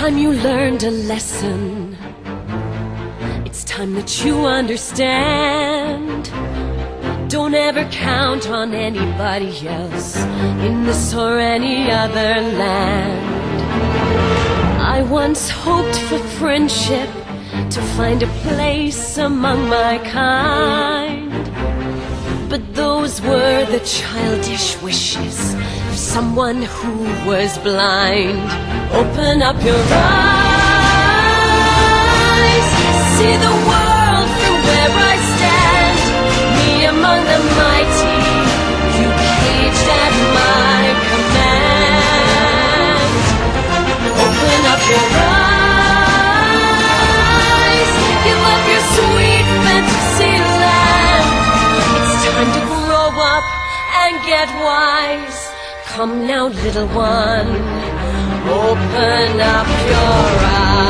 time you learned a lesson. It's time that you understand. Don't ever count on anybody else in this or any other land. I once hoped for friendship, to find a place among my kind, but those were the childish wishes of someone who was blind. Open up your eyes, see the world from where I stand, me among the mighty, you caged at my command. Open up your eyes, give up your sweet fantasy land. It's time to grow up and get wise. Come now, little one, open up your eyes.